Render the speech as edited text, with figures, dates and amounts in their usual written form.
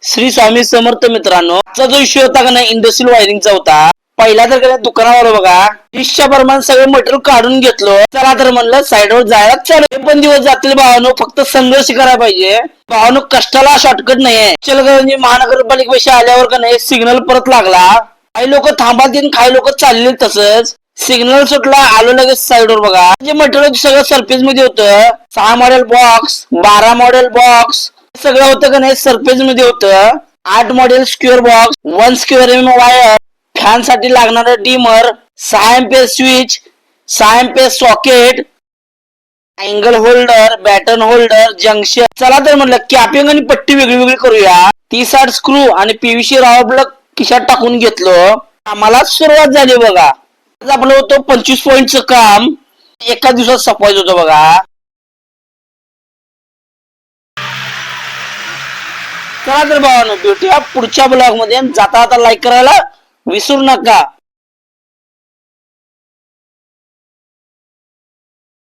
श्री स्वामी समर्थ मित्रांनो, आजचा जो इश्यू होता का नाही इंडस्ट्रियल वायरिंगचा होता. पहिला तर काय दुकानावर बघा 20च्या प्रमाण सगळं मटेरियल काढून घेतलो. चला तर म्हणलं साईडवर जायला चालू. हे पण दिवस जातील भावानो, फक्त संघर्ष करायला पाहिजे भावानो. कष्टाला शॉर्टकट नाहीये. चलगंज महानगरपालिकेपाशी आल्यावर का नाही सिग्नल परत लागला. काही लोक थांबातील, काही लोक चालले तसंच. सिग्नल सुटला, आलो लगेच साईडवर बघा. जे मटेरियल सगळं सरफेस मध्ये होतं. 6 मॉडेल बॉक्स, 12 मॉडेल बॉक्स सगळं होतं का नाही सरफेस मध्ये होतं. 8 model square box, 1 square wire, fan साठी लागणारा dimmer, 6 ampere switch, 6 ampere socket, angle holder, batten holder, junction. चला तर म्हणलं कॅपिंग आणि पट्टी वेगळी वेगळी करूया. 30-60 स्क्रू आणि पीव्हीसी रावर ब्लॉक खिशात टाकून घेतलो. आम्हाला सुरुवात झाली बघा. आज आपलं होतं 25 पॉईंटचं काम एका दिवसात संपवायचं होतं बघा. चला तर भावानो भेटूया पुढच्या ब्लॉग मध्ये. जाता आता लाईक करायला विसरू नका.